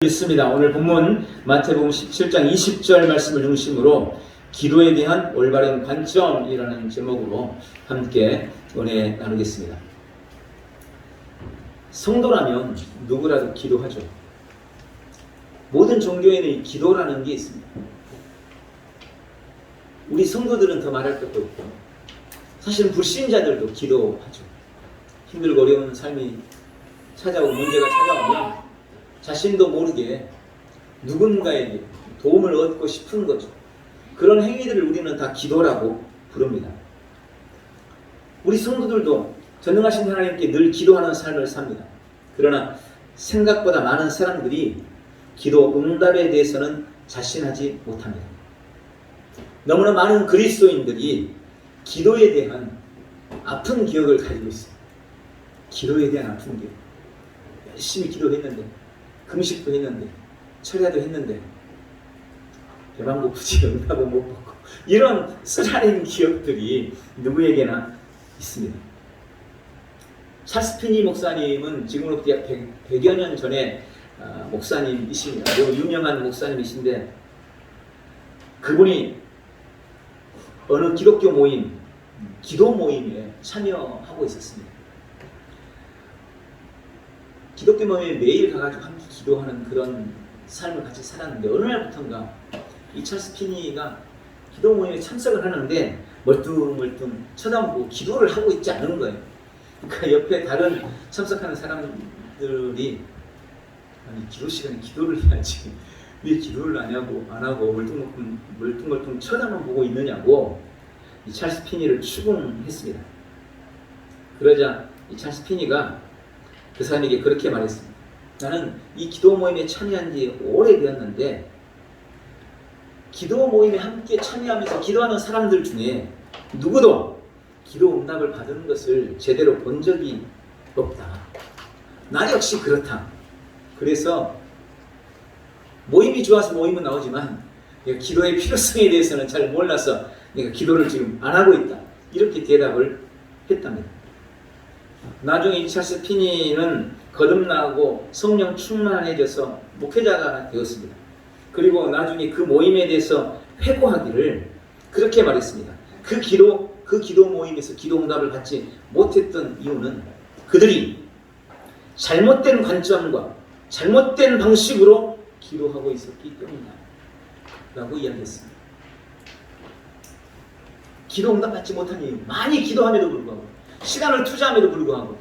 있습니다. 오늘 본문 마태복음 17장 20절 말씀을 중심으로 기도에 대한 올바른 관점이라는 제목으로 함께 은혜 나누겠습니다. 성도라면 누구라도 기도하죠. 모든 종교에는 이 기도라는 게 있습니다. 우리 성도들은 더 말할 것도 없고 사실은 불신자들도 기도하죠. 힘들고 어려운 삶이 찾아오고 문제가 찾아오면 자신도 모르게 누군가에게 도움을 얻고 싶은 거죠. 그런 행위들을 우리는 다 기도라고 부릅니다. 우리 성도들도 전능하신 하나님께 늘 기도하는 삶을 삽니다. 그러나 생각보다 많은 사람들이 기도 응답에 대해서는 자신하지 못합니다. 너무나 많은 그리스도인들이 기도에 대한 아픈 기억을 가지고 있어요. 기도에 대한 아픈 기억. 열심히 기도했는데, 금식도 했는데, 철야도 했는데 배방고프지 응답은 못 받고, 이런 쓰라린 기억들이 누구에게나 있습니다. 찰스 피니 목사님은 지금으로부터 약 100여 년 전에 목사님이십니다. 매우 유명한 목사님이신데, 그분이 어느 기독교 모임, 기도 모임에 참여하고 있었습니다. 기독교 모임에 매일 가가지고 함께 기도하는 그런 삶을 같이 살았는데, 어느 날부터인가 이 찰스 피니가 기도 모임에 참석을 하는데 멀뚱멀뚱 쳐다보고 기도를 하고 있지 않은 거예요. 그러니까 옆에 다른 참석하는 사람들이, 아니 기도 시간에 기도를 해야지 왜 기도를 안 하고 멀뚱멀뚱 쳐다만 보고 있느냐고 이 찰스 피니를 추궁했습니다. 그러자 이 찰스 피니가 그 사람에게 그렇게 말했습니다. 나는 이 기도 모임에 참여한 지 오래되었는데, 기도 모임에 함께 참여하면서 기도하는 사람들 중에 누구도 기도 응답을 받은 것을 제대로 본 적이 없다. 나 역시 그렇다. 그래서 모임이 좋아서 모임은 나오지만 내가 기도의 필요성에 대해서는 잘 몰라서 내가 기도를 지금 안 하고 있다. 이렇게 대답을 했답니다. 나중에 이 찰스 피니는 거듭나고 성령 충만해져서 목회자가 되었습니다. 그리고 나중에 그 모임에 대해서 회고하기를 그렇게 말했습니다. 그 기도 모임에서 기도 응답을 받지 못했던 이유는 그들이 잘못된 관점과 잘못된 방식으로 기도하고 있었기 때문이다 라고 이야기했습니다. 기도 응답 받지 못한 이유, 많이 기도함에도 불구하고, 시간을 투자함에도 불구하고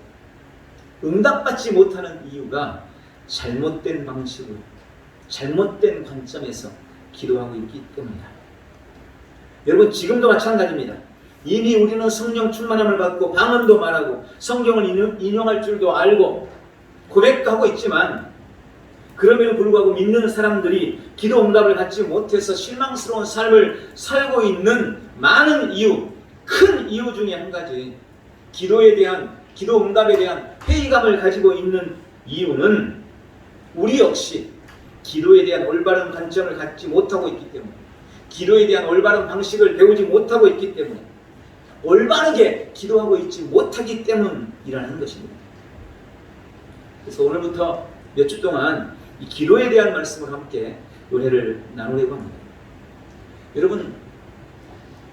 응답받지 못하는 이유가 잘못된 방식으로, 잘못된 관점에서 기도하고 있기 때문이다. 여러분, 지금도 마찬가지입니다. 이미 우리는 성령 충만함을 받고 방언도 말하고 성경을 인용할 줄도 알고 고백하고 있지만, 그럼에도 불구하고 믿는 사람들이 기도 응답을 받지 못해서 실망스러운 삶을 살고 있는 많은 이유, 큰 이유 중에 한 가지, 기도 응답에 대한 회의감을 가지고 있는 이유는 우리 역시 기도에 대한 올바른 관점을 갖지 못하고 있기 때문에, 기도에 대한 올바른 방식을 배우지 못하고 있기 때문에, 올바르게 기도하고 있지 못하기 때문이라는 것입니다. 그래서 오늘부터 몇 주 동안 이 기도에 대한 말씀을 함께 은혜를 나누려고 합니다. 여러분,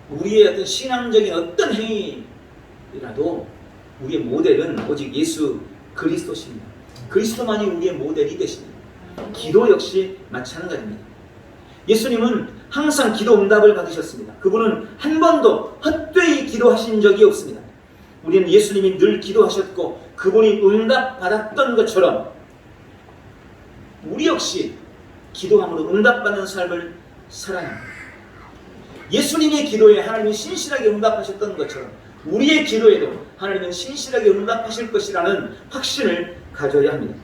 우리의 어떤 신앙적인 어떤 행위라도 우리의 모델은 오직 예수 그리스도십니다. 그리스도만이 우리의 모델이 되십니다. 기도 역시 마찬가지입니다. 예수님은 항상 기도 응답을 받으셨습니다. 그분은 한 번도 헛되이 기도하신 적이 없습니다. 우리는 예수님이 늘 기도하셨고 그분이 응답 받았던 것처럼 우리 역시 기도함으로 응답받는 삶을 살아야 합니다. 예수님의 기도에 하나님이 신실하게 응답하셨던 것처럼 우리의 기도에도 하나님은 신실하게 응답하실 것이라는 확신을 가져야 합니다.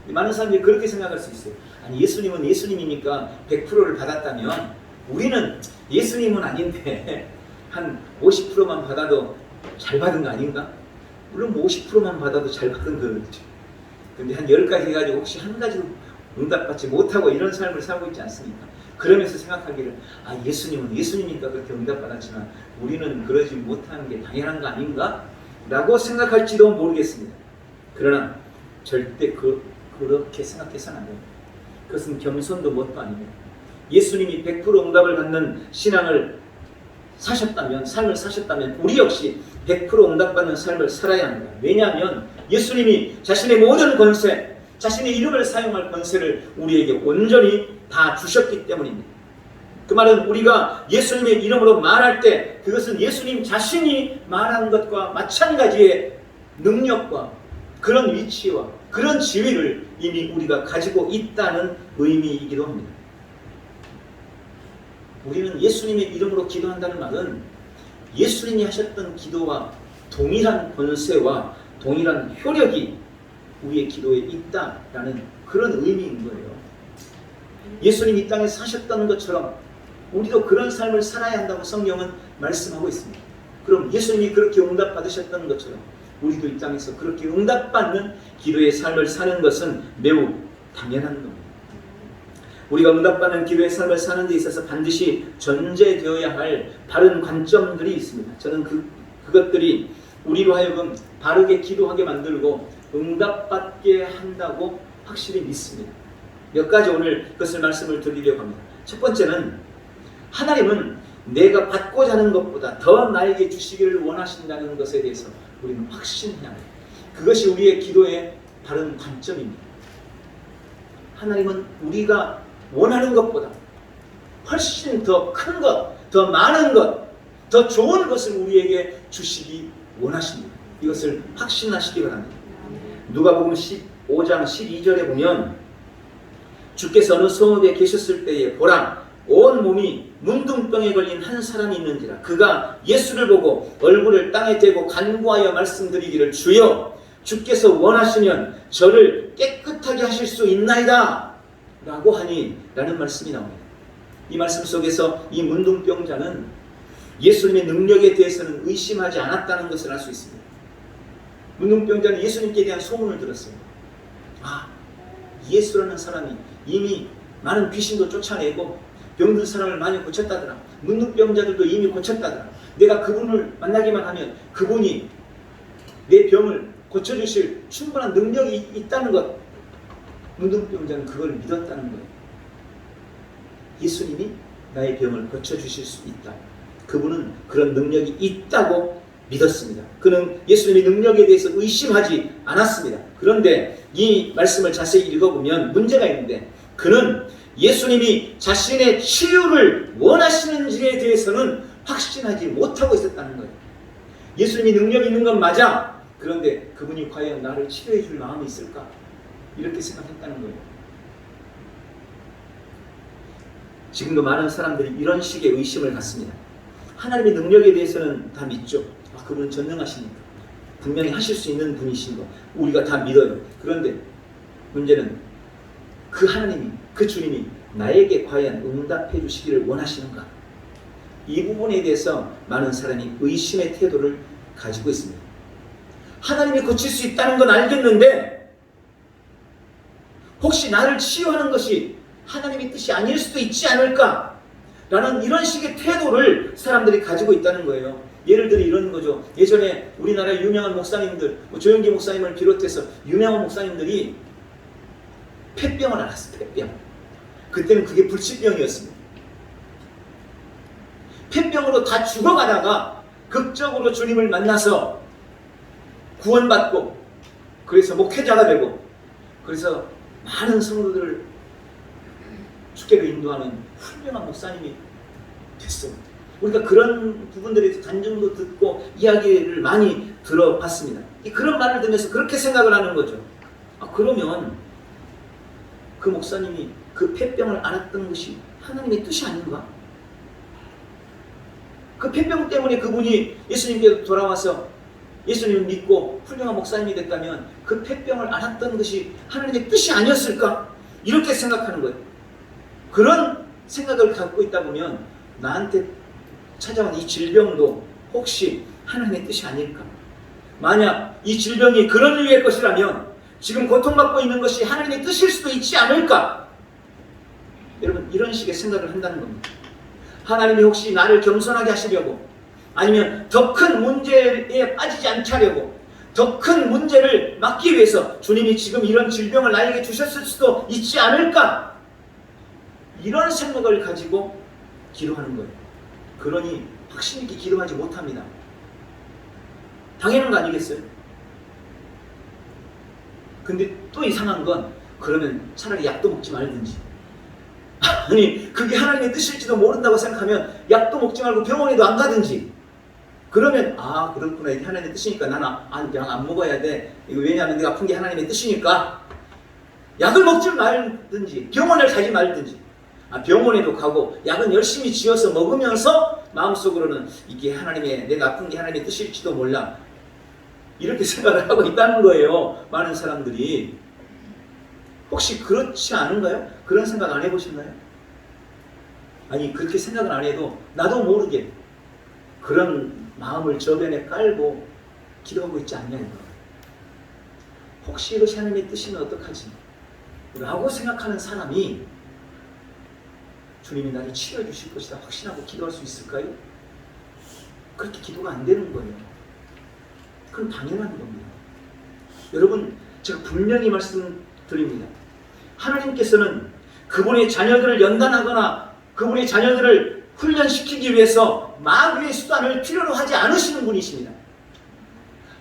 많은 사람들이 그렇게 생각할 수 있어요. 아니, 예수님은 예수님이니까 100%를 받았다면 우리는 예수님은 아닌데 한 50%만 받아도 잘 받은 거 아닌가? 물론 50%만 받아도 잘 받은 거겠죠. 근데 한 10가지 해가지고 혹시 한 가지도 응답받지 못하고 이런 삶을 살고 있지 않습니까? 그러면서 생각하기를, 아, 예수님은 예수님이니까 그렇게 응답받았지만 우리는 그러지 못하는 게 당연한 거 아닌가? 라고 생각할지도 모르겠습니다. 그러나 절대 그렇게 생각해서는 안 됩니다. 그것은 겸손도 뭣도 아닙니다. 예수님이 100% 응답을 받는 신앙을 사셨다면, 삶을 사셨다면 우리 역시 100% 응답받는 삶을 살아야 합니다. 왜냐하면 예수님이 자신의 모든 권세, 자신의 이름을 사용할 권세를 우리에게 온전히 다 주셨기 때문입니다. 그 말은 우리가 예수님의 이름으로 말할 때 그것은 예수님 자신이 말한 것과 마찬가지의 능력과 그런 위치와 그런 지위를 이미 우리가 가지고 있다는 의미이기도 합니다. 우리는 예수님의 이름으로 기도한다는 말은 예수님이 하셨던 기도와 동일한 권세와 동일한 효력이 우리의 기도에 있다라는 그런 의미인 거예요. 예수님이 이 땅에 사셨던 것처럼 우리도 그런 삶을 살아야 한다고 성경은 말씀하고 있습니다. 그럼 예수님이 그렇게 응답받으셨던 것처럼 우리도 이 땅에서 그렇게 응답받는 기도의 삶을 사는 것은 매우 당연한 겁니다. 우리가 응답받는 기도의 삶을 사는 데 있어서 반드시 전제되어야 할 바른 관점들이 있습니다. 저는 그것들이 우리로 하여금 바르게 기도하게 만들고 응답받게 한다고 확실히 믿습니다. 몇 가지 오늘 그것을 말씀을 드리려고 합니다. 첫 번째는 하나님은 내가 받고자 하는 것보다 더 나에게 주시기를 원하신다는 것에 대해서 우리는 확신해야 합니다. 그것이 우리의 기도의 바른 관점입니다. 하나님은 우리가 원하는 것보다 훨씬 더 큰 것, 더 많은 것, 더 좋은 것을 우리에게 주시기 원하십니다. 이것을 확신하시기 바랍니다. 누가복음 15장 12절에 보면 주께서 어느 성읍에 계셨을 때에 보라 온 몸이 문둥병에 걸린 한 사람이 있는지라 그가 예수를 보고 얼굴을 땅에 대고 간구하여 말씀드리기를 주여 주께서 원하시면 저를 깨끗하게 하실 수 있나이다 라고 하니 라는 말씀이 나옵니다. 이 말씀 속에서 이 문둥병자는 예수님의 능력에 대해서는 의심하지 않았다는 것을 알 수 있습니다. 문둥병자는 예수님께 대한 소문을 들었어요. 아, 예수라는 사람이 이미 많은 귀신도 쫓아내고 병든 사람을 많이 고쳤다더라. 문둥병자들도 이미 고쳤다더라. 내가 그분을 만나기만 하면 그분이 내 병을 고쳐주실 충분한 능력이 있다는 것. 문둥병자는 그걸 믿었다는 거예요. 예수님이 나의 병을 고쳐주실 수 있다. 그분은 그런 능력이 있다고 믿었습니다. 그는 예수님의 능력에 대해서 의심하지 않았습니다. 그런데 이 말씀을 자세히 읽어보면 문제가 있는데 그는 예수님이 자신의 치유를 원하시는지에 대해서는 확신하지 못하고 있었다는 거예요. 예수님이 능력이 있는 건 맞아. 그런데 그분이 과연 나를 치료해 줄 마음이 있을까? 이렇게 생각했다는 거예요. 지금도 많은 사람들이 이런 식의 의심을 갖습니다. 하나님의 능력에 대해서는 다 믿죠. 아, 그분은 전능하시니까 분명히 하실 수 있는 분이신 거 우리가 다 믿어요. 그런데 문제는 그 하나님이, 그 주님이 나에게 과연 응답해 주시기를 원하시는가? 이 부분에 대해서 많은 사람이 의심의 태도를 가지고 있습니다. 하나님이 고칠 수 있다는 건 알겠는데 혹시 나를 치유하는 것이 하나님의 뜻이 아닐 수도 있지 않을까? 라는 이런 식의 태도를 사람들이 가지고 있다는 거예요. 예를 들어 이런 거죠. 예전에 우리나라 유명한 목사님들, 조영기 목사님을 비롯해서 유명한 목사님들이 폐병을 앓았어요. 폐병. 그때는 그게 불치병이었습니다. 폐병으로 다 죽어가다가 극적으로 주님을 만나서 구원받고 그래서 목회자가 되고 그래서 많은 성도들을 주께로 인도하는 훌륭한 목사님이 됐어요. 우리가 그런 부분들에 대해서 간증도 듣고 이야기를 많이 들어봤습니다. 그런 말을 들으면서 그렇게 생각을 하는 거죠. 아, 그러면 그 목사님이 그 폐병을 앓았던 것이 하나님의 뜻이 아닌가? 그 폐병 때문에 그분이 예수님께 돌아와서 예수님을 믿고 훌륭한 목사님이 됐다면 그 폐병을 앓았던 것이 하나님의 뜻이 아니었을까? 이렇게 생각하는 거예요. 그런 생각을 갖고 있다 보면 나한테 찾아온 이 질병도 혹시 하나님의 뜻이 아닐까? 만약 이 질병이 그런 이유의 것이라면 지금 고통받고 있는 것이 하나님의 뜻일 수도 있지 않을까? 여러분 이런 식의 생각을 한다는 겁니다. 하나님이 혹시 나를 겸손하게 하시려고 아니면 더 큰 문제에 빠지지 않게 하려고 더 큰 문제를 막기 위해서 주님이 지금 이런 질병을 나에게 주셨을 수도 있지 않을까? 이런 생각을 가지고 기도하는 거예요. 그러니 확신 있게 기도하지 못합니다. 당연한 거 아니겠어요? 근데 또 이상한 건 그러면 차라리 약도 먹지 말든지, 아니 그게 하나님의 뜻일지도 모른다고 생각하면 약도 먹지 말고 병원에도 안 가든지, 그러면 아 그렇구나, 이게 하나님의 뜻이니까 나는 그냥 안 먹어야 돼. 이거 왜냐하면 내가 아픈 게 하나님의 뜻이니까 약을 먹지 말든지 병원을 가지 말든지, 병원에도 가고 약은 열심히 지어서 먹으면서 마음속으로는 이게 내가 아픈 게 하나님의 뜻일지도 몰라, 이렇게 생각을 하고 있다는 거예요. 많은 사람들이. 혹시 그렇지 않은가요? 그런 생각 안 해보셨나요? 아니 그렇게 생각을 안 해도 나도 모르게 그런 마음을 저변에 깔고 기도하고 있지 않냐는 거예요. 혹시 이것이 하나님의 뜻이면 어떡하지? 라고 생각하는 사람이 주님이 나를 치료해 주실 것이다 확신하고 기도할 수 있을까요? 그렇게 기도가 안 되는 거예요. 그건 당연한 겁니다. 여러분, 제가 분명히 말씀드립니다. 하나님께서는 그분의 자녀들을 연단하거나 그분의 자녀들을 훈련시키기 위해서 마귀의 수단을 필요로 하지 않으시는 분이십니다.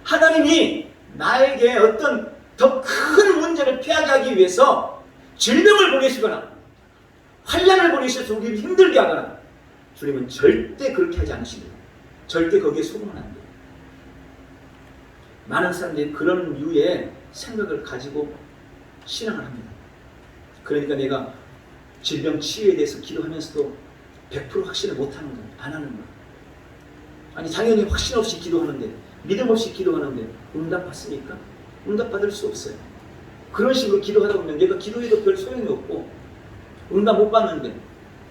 하나님이 나에게 어떤 더 큰 문제를 피하게 하기 위해서 질병을 보내시거나 환난을 보내셔서 우리를 힘들게 하거나, 주님은 절대 그렇게 하지 않으십니다. 절대 거기에 속으면 안 돼요. 많은 사람들이 그런 류의 생각을 가지고 신앙을 합니다. 그러니까 내가 질병 치유에 대해서 기도하면서도 100% 확신을 못하는 거예요. 안 하는 거예요. 아니 당연히 확신 없이 기도하는데, 믿음 없이 기도하는데 응답 받습니까? 응답 받을 수 없어요. 그런 식으로 기도하다 보면 내가 기도해도 별 소용이 없고 응답 못 받는데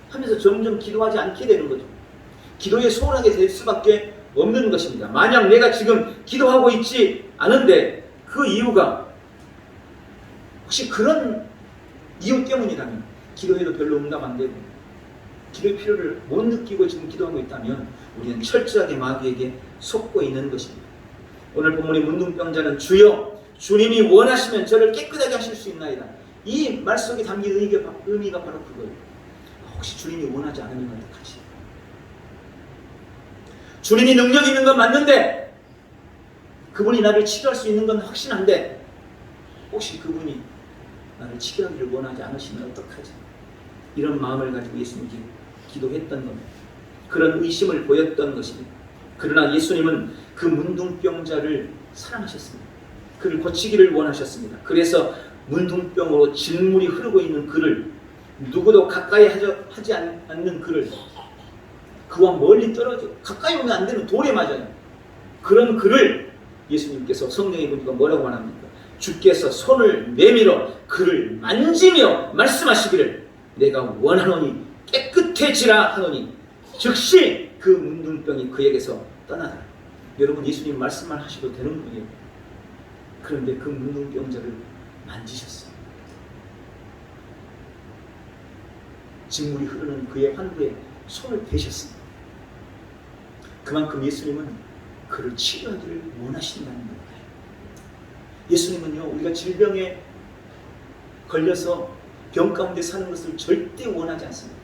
하면서 점점 기도하지 않게 되는 거죠. 기도에 소홀하게 될 수밖에 없는 것입니다. 만약 내가 지금 기도하고 있지 않은데 그 이유가 혹시 그런 이유 때문이라면, 기도해도 별로 응답 안 되고 기도의 필요를 못 느끼고 지금 기도하고 있다면 우리는 철저하게 마귀에게 속고 있는 것입니다. 오늘 본문의 문둥병자는 주여 주님이 원하시면 저를 깨끗하게 하실 수 있나이다. 이 말 속에 담긴 의미가 바로 그거예요. 혹시 주님이 원하지 않으면 어떡하지? 주님이 능력 있는 건 맞는데 그분이 나를 치료할 수 있는 건 확신한데 혹시 그분이 나를 치료하기를 원하지 않으시면 어떡하지? 이런 마음을 가지고 예수님이 기도했던 겁니다. 그런 의심을 보였던 것입니다. 그러나 예수님은 그 문둥병자를 사랑하셨습니다. 그를 고치기를 원하셨습니다. 그래서 문둥병으로 진물이 흐르고 있는 그를, 누구도 가까이 하지 않는 그를, 그와 멀리 떨어져 가까이 오면 안 되는 돌에 맞아요. 그런 그를 예수님께서, 성경에 보니까 뭐라고 말합니까? 주께서 손을 내밀어 그를 만지며 말씀하시기를 내가 원하노니 깨끗해지라 하노니 즉시 그 문둥병이 그에게서 떠나더라. 여러분, 예수님 말씀만 하셔도 되는 분이에요. 그런데 그 문둥병자를 만지셨어요. 진물이 흐르는 그의 환부에 손을 대셨습니다. 그만큼 예수님은 그를 치료하기를 원하신다는 겁니다. 예수님은요, 우리가 질병에 걸려서 병 가운데 사는 것을 절대 원하지 않습니다.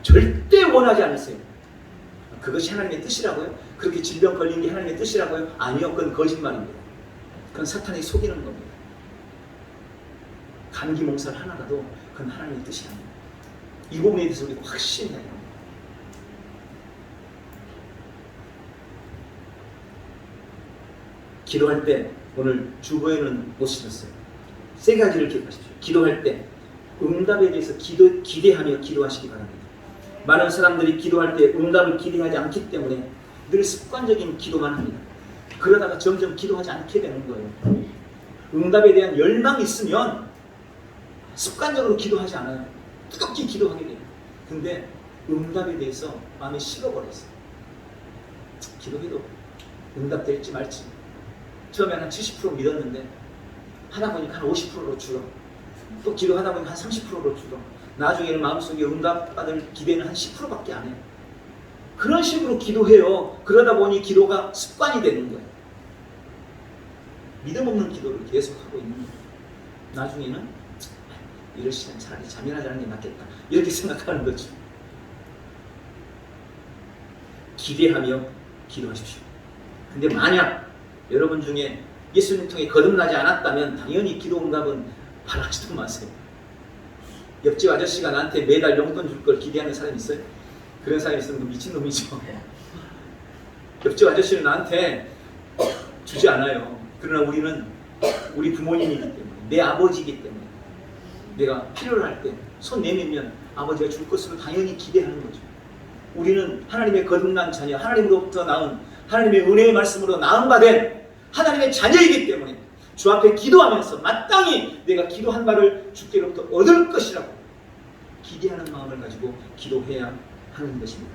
절대 원하지 않으세요. 그것이 하나님의 뜻이라고요? 그렇게 질병 걸린 게 하나님의 뜻이라고요? 아니요, 그건 거짓말입니다. 그건 사탄이 속이는 겁니다. 감기 몸살 하나라도 그건 하나님의 뜻이 아닙니다. 이 부분에 대해서 우리가 확신해야 합니다. 기도할 때, 오늘 주보에는 못 실었어요. 세 가지를 기억하십시오. 기도할 때 응답에 대해서 기대하며 기도하시기 바랍니다. 많은 사람들이 기도할 때 응답을 기대하지 않기 때문에 늘 습관적인 기도만 합니다. 그러다가 점점 기도하지 않게 되는 거예요. 응답에 대한 열망이 있으면 습관적으로 기도하지 않아요. 뜨겁게 기도하게 돼요. 근데 응답에 대해서 마음이 식어버렸어요. 기도해도 응답될지 말지 처음에는 한 70% 믿었는데 하다 보니까 한 50%로 줄어. 또 기도하다 보니까 한 30%로 줄어. 나중에는 마음속에 응답받을 기대는 한 10%밖에 안 해요. 그런 식으로 기도해요. 그러다 보니 기도가 습관이 되는 거예요. 믿음 없는 기도를 계속하고 있는 거예요. 나중에는 이럴 시간 차라리 잠이나 자는 게 낫겠다. 이렇게 생각하는 거죠. 기대하며 기도하십시오. 근데 만약 여러분 중에 예수님 통해 거듭나지 않았다면 당연히 기도 응답은 바라지도 마세요. 옆집 아저씨가 나한테 매달 용돈 줄 걸 기대하는 사람이 있어요? 그런 사람이 있으면 미친놈이죠. 옆집 아저씨는 나한테 주지 않아요. 그러나 우리는 우리 부모님이기 때문에, 내 아버지이기 때문에 내가 필요를 할 때 손 내밀면 아버지가 줄 것으로 당연히 기대하는 거죠. 우리는 하나님의 거듭난 자녀, 하나님으로부터 나온 하나님의 은혜의 말씀으로 나음받은 하나님의 자녀이기 때문에 주 앞에 기도하면서 마땅히 내가 기도한 바를 주께로부터 얻을 것이라고 기대하는 마음을 가지고 기도해야 하는 것입니다.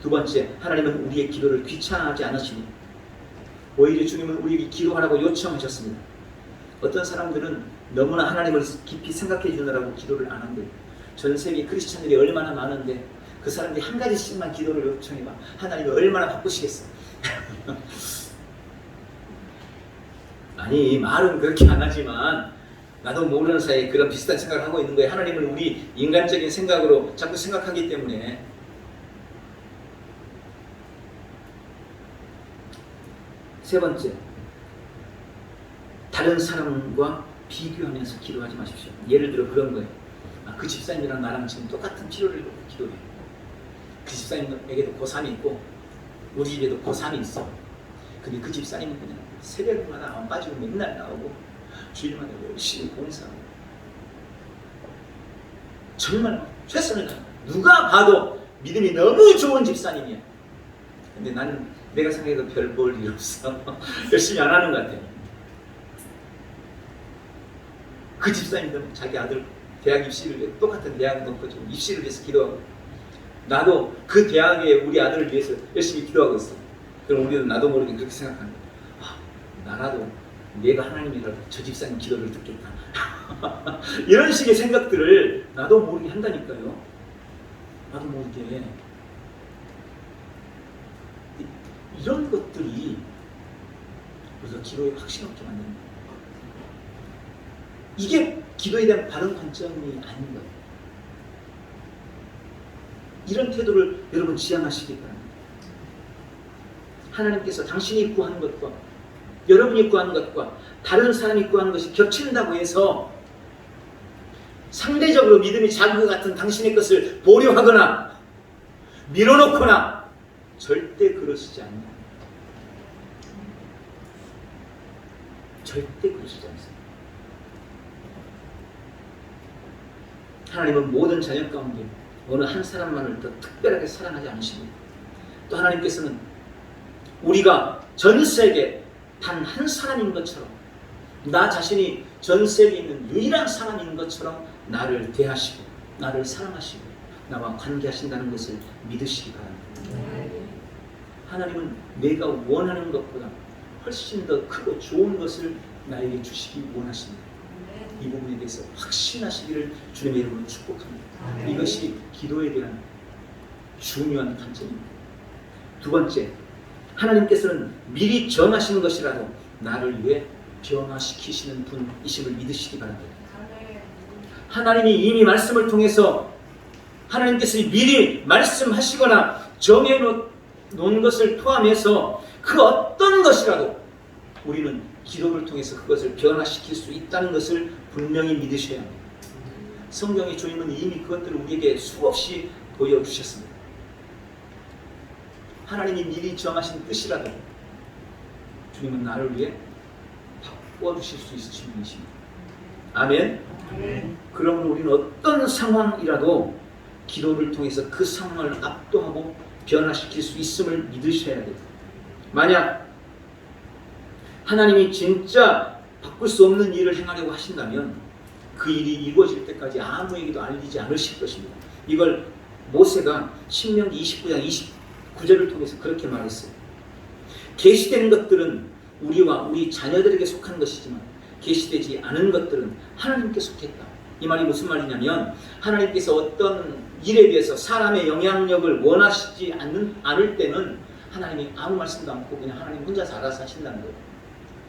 두 번째, 하나님은 우리의 기도를 귀찮아하지 않으시니 오히려 주님은 우리에게 기도하라고 요청하셨습니다. 어떤 사람들은 너무나 하나님을 깊이 생각해 주느라고 기도를 안 한대요. 전 세계 크리스찬들이 얼마나 많은데 그 사람들이 한 가지씩만 기도를 요청해봐. 하나님이 얼마나 바쁘시겠어. 아니, 말은 그렇게 안 하지만 나도 모르는 사이에 그런 비슷한 생각을 하고 있는 거예요. 하나님을 우리 인간적인 생각으로 자꾸 생각하기 때문에. 세 번째, 다른 사람과 비교하면서 기도하지 마십시오. 예를 들어 그런 거예요. 그 집사님이랑 나랑 지금 똑같은 필요를 놓고 기도해. 그 집사님에게도 고3이 있고 우리 집에도 고3이 있어. 근데 그 집사님은 그냥 새벽마다 안 빠지고 맨날 나오고 주일마다 열심히 봉사하고 정말 최선을 다해. 누가 봐도 믿음이 너무 좋은 집사님이야. 근데 나는 내가 생각해도 별 볼 일 없어. 열심히 안 하는 것 같아. 그 집사님도 자기 아들 대학 입시를 위해 똑같은 대학 놓고 지금 입시를 위해서 기도하고, 나도 그 대학에 우리 아들을 위해서 열심히 기도하고 있어. 그럼 우리는 나도 모르게 그렇게 생각하는 거야. 나라도 내가 하나님이라도 저 집사님 기도를 듣겠다. 이런 식의 생각들을 나도 모르게 한다니까요. 나도 모르게. 이런 것들이 우리가 기도에 확신 없게 만드는 거예요. 이게 기도에 대한 바른 관점이 아닌 거예요. 이런 태도를 여러분 지향하시기 바랍니다. 하나님께서 당신이 구하는 것과 여러분이 구하는 것과 다른 사람이 구하는 것이 겹친다고 해서 상대적으로 믿음이 작은 것 같은 당신의 것을 보류하거나 밀어놓거나 절대 그러시지 않는다. 절대 그러시지 않습니다. 하나님은 모든 자녀 가운데 어느 한 사람만을 더 특별하게 사랑하지 않으십니다. 또 하나님께서는 우리가 전 세계 단 한 사람인 것처럼, 나 자신이 전 세계에 있는 유일한 사람인 것처럼 나를 대하시고 나를 사랑하시고 나와 관계하신다는 것을 믿으시기 바랍니다. 하나님은 내가 원하는 것보다 훨씬 더 크고 좋은 것을 나에게 주시기 원하십니다. 이 부분에 대해서 확신하시기를 주님의 이름으로 축복합니다. 이것이 기도에 대한 중요한 관점입니다. 두 번째, 하나님께서는 미리 정하신 것이라도 나를 위해 변화시키시는 분이심을 믿으시기 바랍니다. 하나님이 이미 말씀을 통해서 하나님께서 미리 말씀하시거나 정해놓은 것을 포함해서 그 어떤 것이라도 우리는 기도를 통해서 그것을 변화시킬 수 있다는 것을 분명히 믿으셔야 합니다. 성경의 주님은 이미 그것들을 우리에게 수없이 보여주셨습니다. 하나님이 미리 정하신 뜻이라도 주님은 나를 위해 바꿔주실 수 있으신 분이십니다. 아멘. 그러므로 우리는 어떤 상황이라도 기도를 통해서 그 상황을 압도하고 변화시킬 수 있음을 믿으셔야 돼요. 만약 하나님이 진짜 바꿀 수 없는 일을 행하려고 하신다면 그 일이 이루어질 때까지 아무에게도 알리지 않으실 것입니다. 이걸 모세가 신명기 29장 29절을 통해서 그렇게 말했어요. 계시되는 것들은 우리와 우리 자녀들에게 속한 것이지만 계시되지 않은 것들은 하나님께 속했다. 이 말이 무슨 말이냐면 하나님께서 어떤 일에 대해서 사람의 영향력을 원하시지 않을 때는 하나님이 아무 말씀도 않고 그냥 하나님 혼자서 알아서 하신다는 거예요.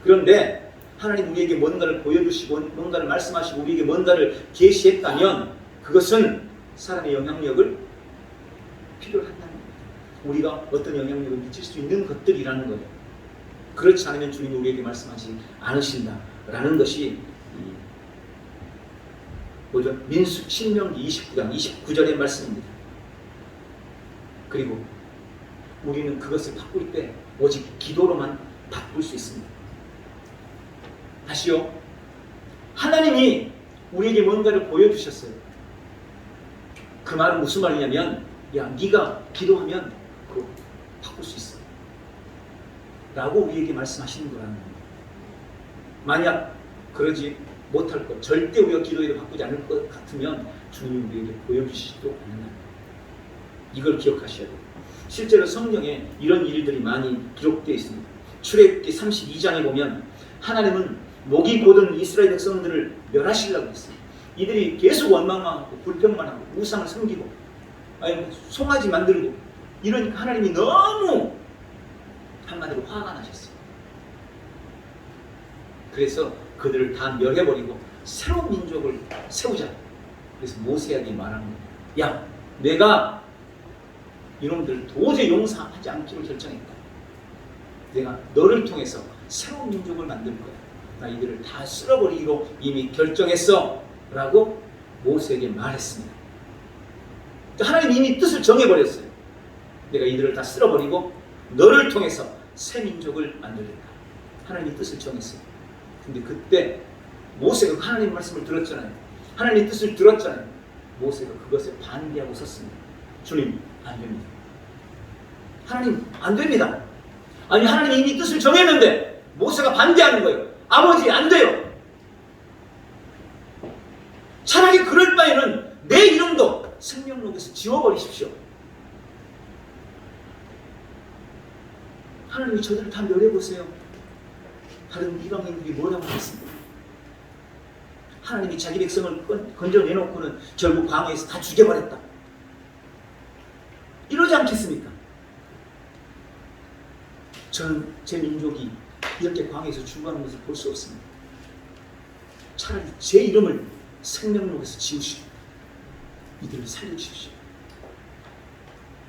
그런데 하나님 우리에게 뭔가를 보여주시고 뭔가를 말씀하시고 우리에게 뭔가를 계시했다면 그것은 사람의 영향력을 필요로 한다는 겁니다. 우리가 어떤 영향력을 미칠 수 있는 것들이라는 거예요. 그렇지 않으면 주님이 우리에게 말씀하지 않으신다라는 것이 뭐죠? 민수 신명기 29장 29절의 말씀입니다. 그리고 우리는 그것을 바꿀 때 오직 기도로만 바꿀 수 있습니다. 다시요. 하나님이 우리에게 뭔가를 보여주셨어요. 그 말은 무슨 말이냐면 야 네가 기도하면 그거 바꿀 수 있어 라고 우리에게 말씀하시는 거라는 겁니다. 만약 그러지 못할 것, 절대 우리가 기도해도 바꾸지 않을 것 같으면 주님이 우리에게 보여주시지도 않는다. 이걸 기억하셔야 돼요. 실제로 성경에 이런 일들이 많이 기록되어 있습니다. 출애굽기 32장에 보면 하나님은 목이 곧은 이스라엘 백성들을 멸하시려고 했어요. 이들이 계속 원망만 하고 불평만 하고 우상을 섬기고 송아지 만들고 이러니까 하나님이 너무 한마디로 화가 나셨어요. 그래서 그들을 다 멸해버리고 새로운 민족을 세우자. 그래서 모세에게 말하는 거예요. 야, 내가 이놈들 도저히 용서하지 않기로 결정했다. 내가 너를 통해서 새로운 민족을 만들 거야. 나 이들을 다 쓸어버리기로 이미 결정했어. 라고 모세에게 말했습니다. 하나님 이미 뜻을 정해버렸어요. 내가 이들을 다 쓸어버리고 너를 통해서 새 민족을 만들겠다. 하나님이 뜻을 정했어요. 근데 그때 모세가 하나님 말씀을 들었잖아요. 하나님 뜻을 들었잖아요. 모세가 그것에 반대하고 섰습니다. 주님, 안 됩니다. 하나님, 안 됩니다. 아니, 하나님이 이미 뜻을 정했는데 모세가 반대하는 거예요. 아버지, 안 돼요. 차라리 그럴 바에는 내 이름도 생명록에서 지워버리십시오. 하나님이 저들을 다 멸해보세요. 다른 이방인들이 뭐라고 하겠습니까? 하나님이 자기 백성을 건져내놓고는 결국 광야에서 다 죽여버렸다. 이러지 않겠습니까? 저는 제 민족이 이렇게 광야에서 죽어가는 것을 볼 수 없습니다. 차라리 제 이름을 생명록에서 지우시고 이들을 살려주십시오.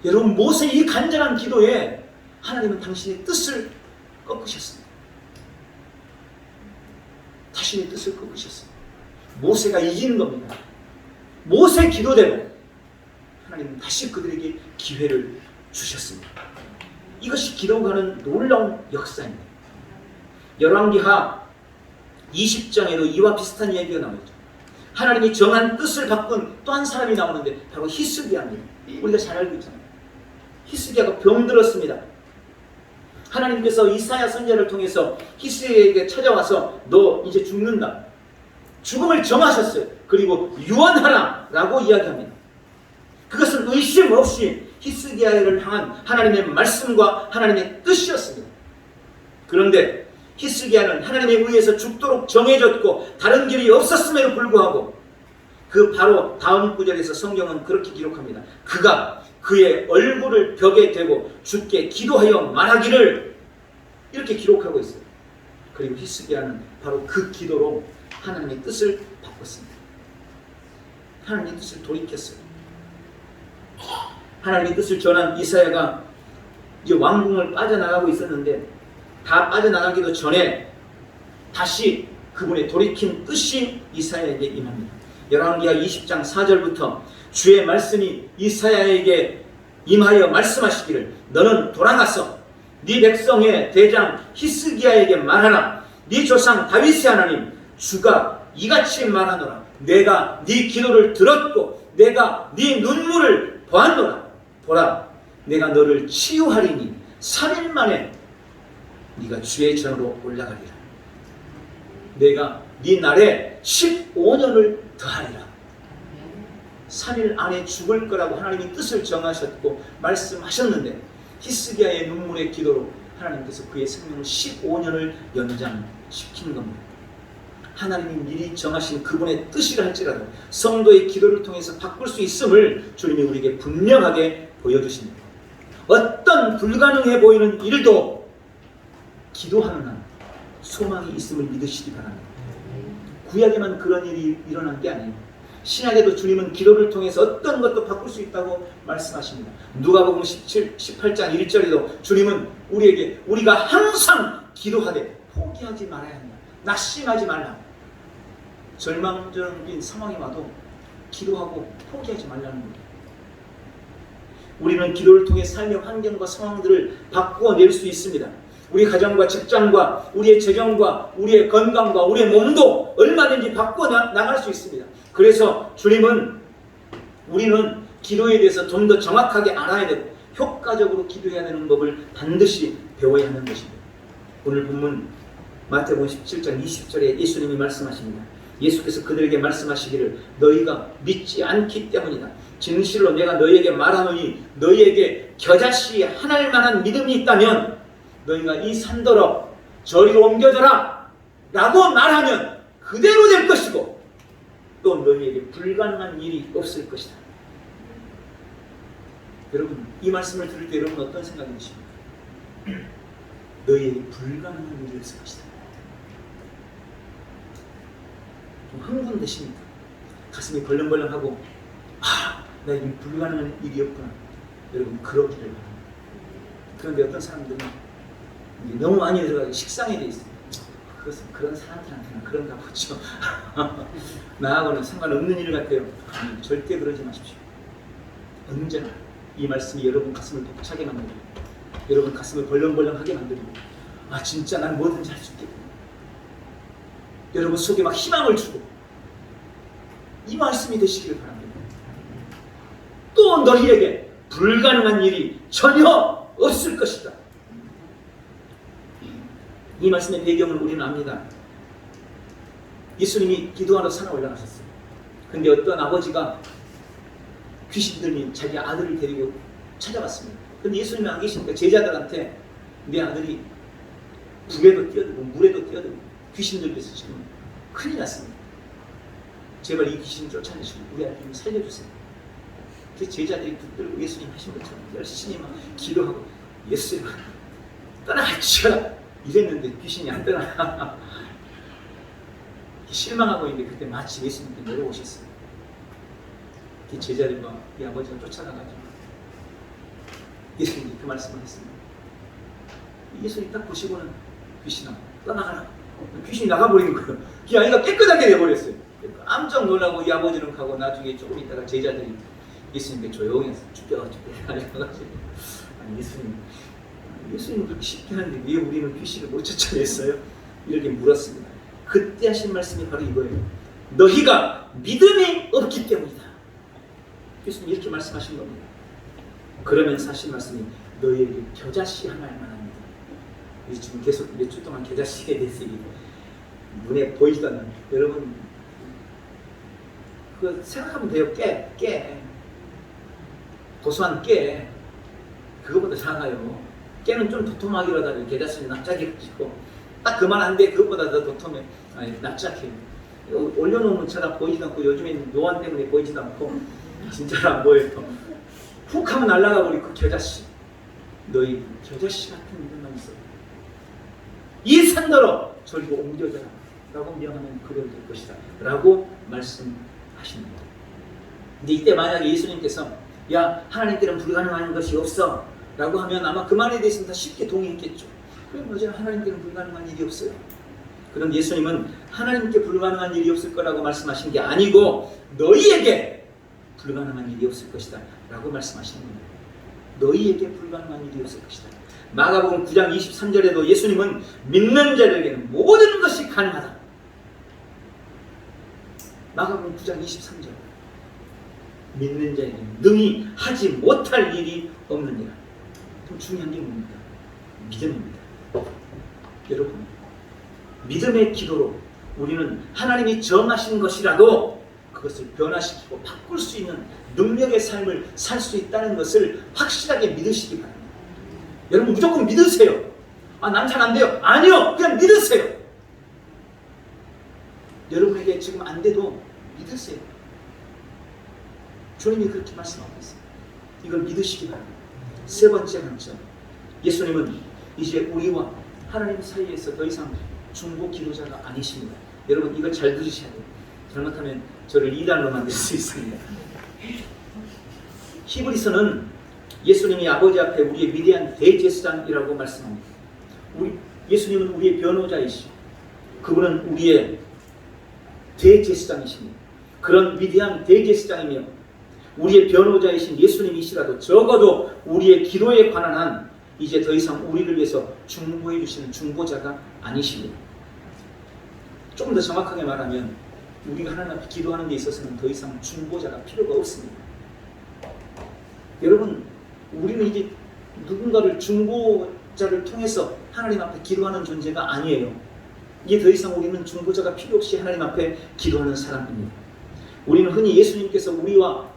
여러분, 모세의 이 간절한 기도에 하나님은 당신의 뜻을 꺾으셨습니다. 자신의 뜻을 꺾으셨습니다. 모세가 이기는 겁니다. 모세 기도대로 하나님은 다시 그들에게 기회를 주셨습니다. 이것이 기도가는 놀라운 역사입니다. 열왕기하 20장에도 이와 비슷한 이야기가 나오죠. 하나님이 정한 뜻을 바꾼 또 한 사람이 나오는데 바로 히스기야입니다. 우리가 잘 알고 있잖아요. 히스기야가 병들었습니다. 하나님께서 이사야 선지자를 통해서 히스기야에게 찾아와서 너 이제 죽는다. 죽음을 정하셨어요. 그리고 유언하라 라고 이야기합니다. 그것은 의심 없이 히스기야를 향한 하나님의 말씀과 하나님의 뜻이었습니다. 그런데 히스기야는 하나님에 의해서 죽도록 정해졌고 다른 길이 없었음에도 불구하고 그 바로 다음 구절에서 성경은 그렇게 기록합니다. 그가 그의 얼굴을 벽에 대고 주께 기도하여 말하기를 이렇게 기록하고 있어요. 그리고 히스기야는 바로 그 기도로 하나님의 뜻을 바꿨습니다. 하나님의 뜻을 돌이켰어요. 하나님의 뜻을 전한 이사야가 이제 왕궁을 빠져나가고 있었는데 다 빠져나가기도 전에 다시 그분의 돌이킨 뜻이 이사야에게 임합니다. 열왕기하 20장 4절부터 주의 말씀이 이사야에게 임하여 말씀하시기를 너는 돌아가서 네 백성의 대장 히스기야에게 말하라. 네 조상 다윗의 하나님 주가 이같이 말하노라. 내가 네 기도를 들었고 내가 네 눈물을 보았노라. 보라, 내가 너를 치유하리니 3일 만에 네가 주의 전으로 올라가리라. 내가 네 날에 15년을 더하리라. 3일 안에 죽을 거라고 하나님이 뜻을 정하셨고 말씀하셨는데 히스기야의 눈물의 기도로 하나님께서 그의 생명을 15년을 연장시키는 겁니다. 하나님이 미리 정하신 그분의 뜻이라 할지라도 성도의 기도를 통해서 바꿀 수 있음을 주님이 우리에게 분명하게 보여주십니다. 어떤 불가능해 보이는 일도 기도하는 한 소망이 있음을 믿으시기 바랍니다. 구약에만 그런 일이 일어난 게 아니에요. 신약에도 주님은 기도를 통해서 어떤 것도 바꿀 수 있다고 말씀하십니다. 누가복음 18장 1절에도 주님은 우리에게 우리가 항상 기도하되 포기하지 말아야 한다. 낙심하지 말라. 절망적인 상황이 와도 기도하고 포기하지 말라는 거예요. 우리는 기도를 통해 삶의 환경과 상황들을 바꾸어낼 수 있습니다. 우리 가정과 직장과 우리의 재정과 우리의 건강과 우리의 몸도 얼마든지 바꾸어 나갈 수 있습니다. 그래서 우리는 기도에 대해서 좀 더 정확하게 알아야 되고 효과적으로 기도해야 되는 법을 반드시 배워야 하는 것입니다. 오늘 본문 마태복음 17장 20절에 예수님이 말씀하십니다. 예수께서 그들에게 말씀하시기를 너희가 믿지 않기 때문이다. 진실로 내가 너희에게 말하노니 너희에게 겨자씨 하나일 만한 믿음이 있다면 너희가 이 산더러 저리로 옮겨져라 라고 말하면 그대로 될 것이고 또 너희에게 불가능한 일이 없을 것이다. 여러분 이 말씀을 들을 때 여러분 어떤 생각이 드십니까? 너희에게 불가능한 일이 없을 것이다. 좀 흥분되십니까? 가슴이 벌렁벌렁하고 나 이 불가능한 일이 없구나. 여러분 그러기를 바랍니다. 그런데 어떤 사람들은 너무 많이 들어가서 식상해 돼 있어요. 그것은 그런 사람들한테는 그런가 보죠. 나하고는 상관없는 일 같아요. 아니, 절대 그러지 마십시오. 언제나 이 말씀이 여러분 가슴을 벅차게 만들고 여러분 가슴을 벌렁벌렁하게 만들고 진짜 난 뭐든지 할 수 있겠구나. 여러분 속에 막 희망을 주고 이 말씀이 되시기를 바랍니다. 또 너희에게 불가능한 일이 전혀 없을 것이다. 이 말씀의 배경을 우리는 압니다. 예수님이 기도하러 산에 올라가셨어요. 근데 어떤 아버지가 귀신 들린 자기 아들을 데리고 찾아왔습니다. 근데 예수님이 안 계시니까 제자들한테 내 아들이 불에도 뛰어들고 물에도 뛰어들고 귀신 들려서 지금 큰일 났습니다. 제발 이 귀신 쫓아내시고 우리 아들 좀 살려주세요. 그 제자들이 붙들고 예수님 하신 것처럼 열심히 막 기도하고 예수님 떠나가시라 이랬는데 귀신이 안 떠나. 실망하고 있는데 그때 마침 예수님께 내려오셨어요. 그 제자들과 이 아버지가 쫓아가가지고 예수님이 그 말씀을 했습니다. 예수님 딱 보시고는 귀신아 떠나가라. 귀신이 나가버리는 거예요. 이 아이가 깨끗하게 돼버렸어요. 깜짝 놀라고 이 아버지는 가고 나중에 조금 있다가 제자들이 예수님께 조용히 해서 죽여가지고 예수님 그렇게 쉽게 하는데 왜 우리는 귀신을 못 쫓아냈어요? 이렇게 물었습니다. 그때 하신 말씀이 바로 이거예요. 너희가 믿음이 없기 때문이다. 예수님 이렇게 말씀하신 겁니다. 그러면서 하신 말씀이 너희에게 겨자씨 하나일 만합니다. 지금 계속 몇 주 동안 겨자씨에 대해서 눈에 보이지도 않는 여러분 그거 생각하면 돼요. 깨 고소한 깨 그거보다 작아요. 깨는 좀 도톰하기라도 하면 겨자씨는 납작해가지고 딱 그만한데 그것보다 더 도톰해. 납작해요. 올려놓으면 잘 보이지도 않고 요즘엔 노안 때문에 보이지도 않고 진짜로 안 보여요. 훅 하면 날아가 버리고 그 겨자씨 너희 겨자씨 같은 믿음만 있어 이 산더러 저리로 옮겨져라 라고 명하면 그대로 될 것이다 라고 말씀하십니다. 근데 이때 만약에 예수님께서 야 하나님께는 불가능한 것이 없어 라고 하면 아마 그 말에 대해서는 다 쉽게 동의했겠죠. 그럼 뭐죠? 하나님께는 불가능한 일이 없어요. 그럼 예수님은 하나님께 불가능한 일이 없을 거라고 말씀하신 게 아니고 너희에게 불가능한 일이 없을 것이다 라고 말씀하시는 겁니다. 너희에게 불가능한 일이 없을 것이다. 마가복음 9장 23절에도 예수님은 믿는 자들에게는 모든 것이 가능하다. 마가복음 9장 23절 믿는 자에게는 능히 하지 못할 일이 없느니라. 더 중요한 게 뭡니까? 믿음입니다. 여러분 믿음의 기도로 우리는 하나님이 정하신 것이라도 그것을 변화시키고 바꿀 수 있는 능력의 삶을 살 수 있다는 것을 확실하게 믿으시기 바랍니다. 여러분 무조건 믿으세요. 난 잘 안 돼요. 아니요. 그냥 믿으세요. 여러분에게 지금 안 돼도 믿으세요. 주님이 그렇게 말씀하고 있습니다. 이걸 믿으시기 바랍니다. 세 번째 관점. 예수님은 이제 우리와 하나님 사이에서 더 이상 중보 기도자가 아니십니다. 여러분 이걸 잘 들으셔야 돼요. 잘못하면 저를 이단으로 만들 수 있습니다. 히브리서는 예수님이 아버지 앞에 우리의 위대한 대제사장이라고 말씀합니다. 예수님은 우리의 변호자이시고 그분은 우리의 대제사장이십니다. 그런 위대한 대제사장이며 우리의 변호자이신 예수님이시라도 적어도 우리의 기도에 관한 한 이제 더 이상 우리를 위해서 중보해 주시는 중보자가 아니십니다. 조금 더 정확하게 말하면 우리가 하나님 앞에 기도하는 데 있어서는 더 이상 중보자가 필요가 없습니다. 여러분 우리는 이제 누군가를 중보자를 통해서 하나님 앞에 기도하는 존재가 아니에요. 이제 더 이상 우리는 중보자가 필요 없이 하나님 앞에 기도하는 사람입니다. 우리는 흔히 예수님께서 우리와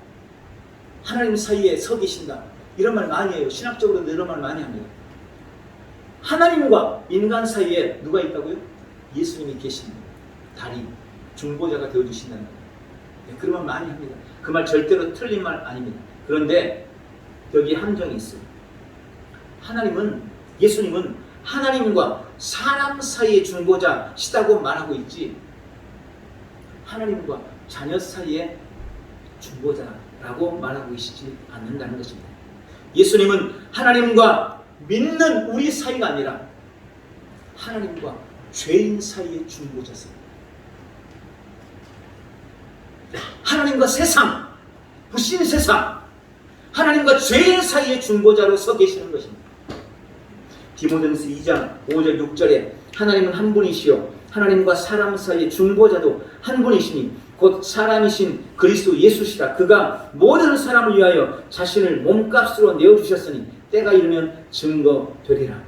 하나님 사이에 서 계신다 이런 말 많이 해요. 신학적으로도 이런 말 많이 합니다. 하나님과 인간 사이에 누가 있다고요? 예수님이 계십니다. 다리, 중보자가 되어주신다는 거예요. 네, 그런 말 많이 합니다. 그 말 절대로 틀린 말 아닙니다. 그런데 여기에 함정이 있어요. 예수님은 하나님과 사람 사이의 중보자시다고 말하고 있지 하나님과 자녀 사이의 중보자라고 말하고 계시지 않는다는 것입니다. 예수님은 하나님과 믿는 우리 사이가 아니라 하나님과 죄인 사이의 중보자세요. 하나님과 세상, 불신 세상, 하나님과 죄인 사이의 중보자로 서 계시는 것입니다. 디모데전서 2장 5절 6절에 하나님은 한 분이시요 하나님과 사람 사이의 중보자도 한 분이시니 곧 사람이신 그리스도 예수시라. 그가 모든 사람을 위하여 자신을 몸값으로 내어주셨으니 때가 이르면 증거되리라.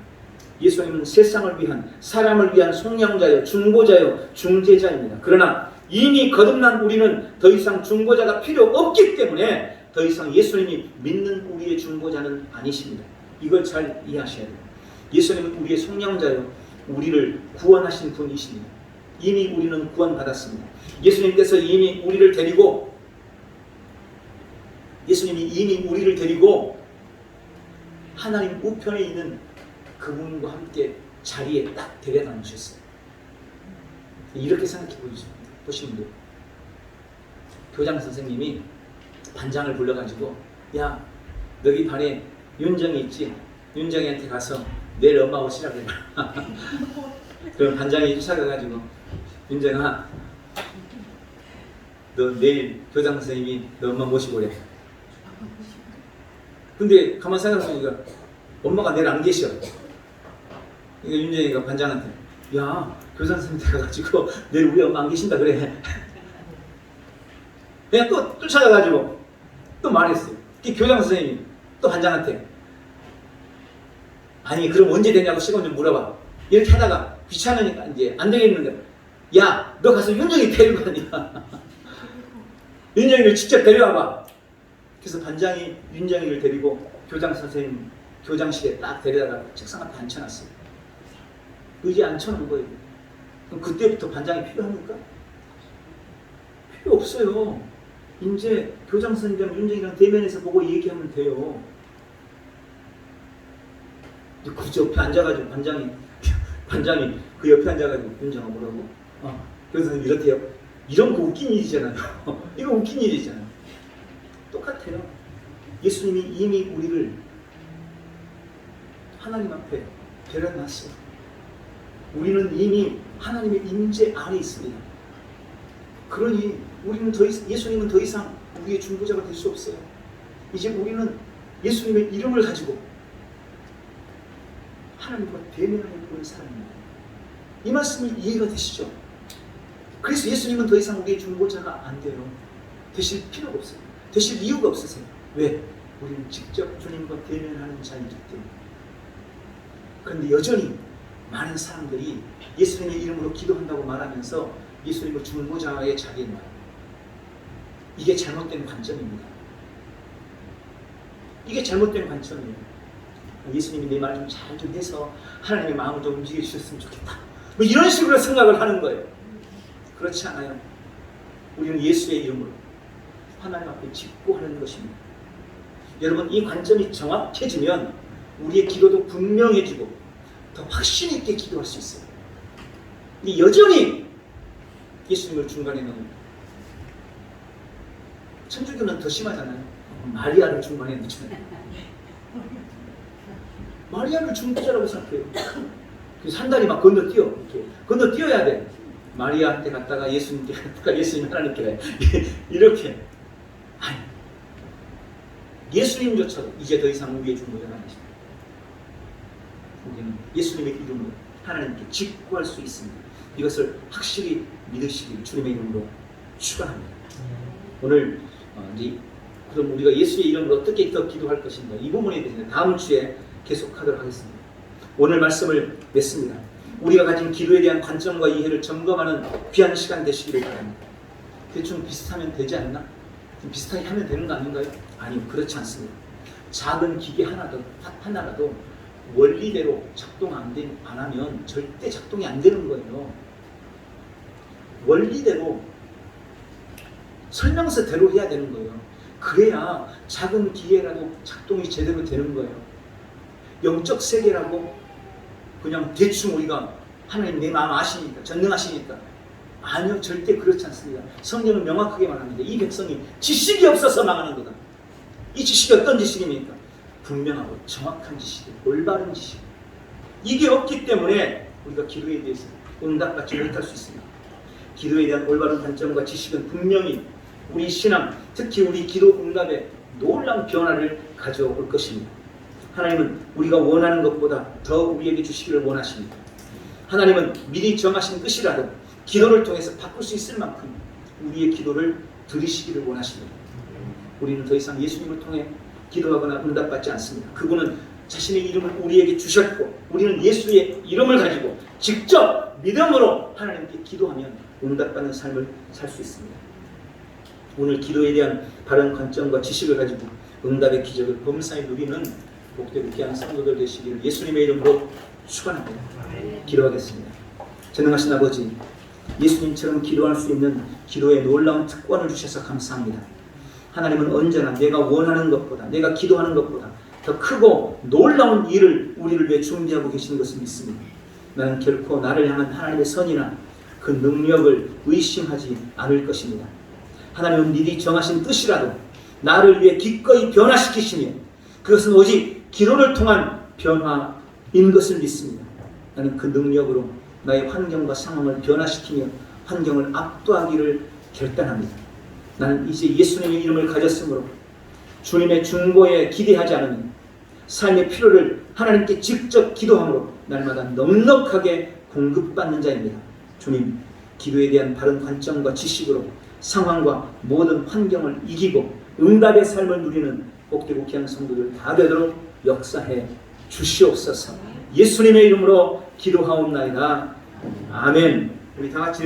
예수님은 세상을 위한 사람을 위한 속량자요 중보자요 중재자입니다. 그러나 이미 거듭난 우리는 더 이상 중보자가 필요 없기 때문에 더 이상 예수님이 믿는 우리의 중보자는 아니십니다. 이걸 잘 이해하셔야 돼요. 예수님은 우리의 속량자요 우리를 구원하신 분이십니다. 이미 우리는 구원받았습니다. 예수님께서 이미 우리를 데리고 하나님 우편에 있는 그분과 함께 자리에 딱 데려다 놓으셨어요. 이렇게 생각해 보시면 돼요. 교장 선생님이 반장을 불러가지고 야 너희 반에 윤정이 있지? 윤정이한테 가서 내일 엄마 오시라고 해라. 그럼 반장이 쫓아가가지고 윤정아 너 내일 교장 선생님이 너 엄마 모시고 오래. 근데 가만 생각해보니까 엄마가 내일 안 계셔. 그러니까 윤정이가 반장한테 야 교장 선생님한테 가가지고 내일 우리 엄마 안 계신다 그래. 그냥 또 쫓아가가지고 또 말했어요. 교장 선생님이 또 반장한테 아니 그럼 언제 되냐고 시간 좀 물어봐. 이렇게 하다가 귀찮으니까 이제 안 되겠는데 야 너 가서 윤정이 데리고 가냐. 윤정이를 직접 데려와봐. 그래서 반장이 윤정이를 데리고 교장 선생님 교장실에 딱 데려다가 책상 앞에 앉혀놨어요. 의지에 앉혀놓은 거예요. 그럼 그때부터 반장이 필요합니까? 필요 없어요. 이제 교장 선생님이랑 윤정이랑 대면해서 보고 얘기하면 돼요. 그 옆에 앉아가지고 반장이 그 옆에 앉아가지고 윤정아 뭐라고? 교장 선생님 이렇대요. 이런 거 웃긴 일이잖아요. 이거 웃긴 일이잖아요. 똑같아요. 예수님이 이미 우리를 하나님 앞에 데려놨어요. 우리는 이미 하나님의 임재 안에 있습니다. 그러니 우리는 예수님은 더 이상 우리의 중보자가 될 수 없어요. 이제 우리는 예수님의 이름을 가지고 하나님과 대면하는 그런 사람입니다. 이 말씀이 이해가 되시죠? 그래서 예수님은 더 이상 우리의 중보자가 안 돼요. 되실 필요가 없어요. 되실 이유가 없으세요. 왜? 우리는 직접 주님과 대면하는 자이기 때문에. 그런데 여전히 많은 사람들이 예수님의 이름으로 기도한다고 말하면서 예수님을 중보자의 자리에 놔요. 이게 잘못된 관점입니다. 이게 잘못된 관점이에요. 예수님이 내 말 좀 잘 좀 해서 하나님의 마음을 좀 움직여 주셨으면 좋겠다. 뭐 이런 식으로 생각을 하는 거예요. 그렇지 않아요. 우리는 예수의 이름으로 하나님 앞에 짚고 하는 것입니다. 여러분 이 관점이 정확해지면 우리의 기도도 분명해지고 더 확신 있게 기도할 수 있어요. 이 여전히 예수님을 중간에 넣는. 천주교는 더 심하잖아요. 마리아를 중간에 넣잖아요. 마리아를 중보자라고 생각해요. 그래서 한 다리 막 건너뛰어. 이렇게 건너뛰어야 돼. 마리아한테 갔다가 예수님께 갔다가 예수님 하나님께 가요. 이렇게. 아니, 예수님조차도 이제 더 이상 우리의 중보자가 아니십니다. 우리는 예수님의 이름으로 하나님께 직구할 수 있습니다. 이것을 확실히 믿으시길 주님의 이름으로 축원합니다. 오늘 이제 그럼 우리가 예수의 이름으로 어떻게 더 기도할 것인가, 이 부분에 대해서 다음 주에 계속하도록 하겠습니다. 오늘 말씀을 맺습니다. 우리가 가진 기도에 대한 관점과 이해를 점검하는 귀한 시간 되시기를 바랍니다. 대충 비슷하면 되지 않나? 좀 비슷하게 하면 되는 거 아닌가요? 아니요, 그렇지 않습니다. 작은 기계 하나라도 원리대로 작동 안 하면 절대 작동이 안 되는 거예요. 원리대로 설명서대로 해야 되는 거예요. 그래야 작은 기계라도 작동이 제대로 되는 거예요. 영적 세계라고 그냥 대충 우리가 하나님 내 마음 아시니까, 전능하시니까. 아니요, 절대 그렇지 않습니다. 성경은 명확하게 말합니다. 이 백성이 지식이 없어서 망하는 거다. 이 지식이 어떤 지식입니까? 분명하고 정확한 지식, 올바른 지식. 이게 없기 때문에 우리가 기도에 대해서 응답받지 못할 수 있습니다. 기도에 대한 올바른 관점과 지식은 분명히 우리 신앙, 특히 우리 기도 응답에 놀라운 변화를 가져올 것입니다. 하나님은 우리가 원하는 것보다 더 우리에게 주시기를 원하십니다. 하나님은 미리 정하신 뜻이라도 기도를 통해서 바꿀 수 있을 만큼 우리의 기도를 들으시기를 원하십니다. 우리는 더 이상 예수님을 통해 기도하거나 응답받지 않습니다. 그분은 자신의 이름을 우리에게 주셨고, 우리는 예수의 이름을 가지고 직접 믿음으로 하나님께 기도하면 응답받는 삶을 살 수 있습니다. 오늘 기도에 대한 바른 관점과 지식을 가지고 응답의 기적을 범사에 누리는 복되고 귀한 성도들 되시기를 예수님의 이름으로 축원합니다. 기도하겠습니다. 전능하신 아버지, 예수님처럼 기도할 수 있는 기도에 놀라운 특권을 주셔서 감사합니다. 하나님은 언제나 내가 원하는 것보다, 내가 기도하는 것보다 더 크고 놀라운 일을 우리를 위해 준비하고 계시는 것을 믿습니다. 나는 결코 나를 향한 하나님의 선이나 그 능력을 의심하지 않을 것입니다. 하나님은 미리 정하신 뜻이라도 나를 위해 기꺼이 변화시키시며 그것은 오직 기도를 통한 변화인 것을 믿습니다. 나는 그 능력으로 나의 환경과 상황을 변화시키며 환경을 압도하기를 결단합니다. 나는 이제 예수님의 이름을 가졌으므로 주님의 중보에 기대하지 않으면 삶의 필요를 하나님께 직접 기도함으로 날마다 넉넉하게 공급받는 자입니다. 주님, 기도에 대한 바른 관점과 지식으로 상황과 모든 환경을 이기고 응답의 삶을 누리는 복되고 귀한 성도들 다 되도록 역사해 주시옵소서. 예수님의 이름으로 기도하옵나이다. 아멘. 우리 다 같이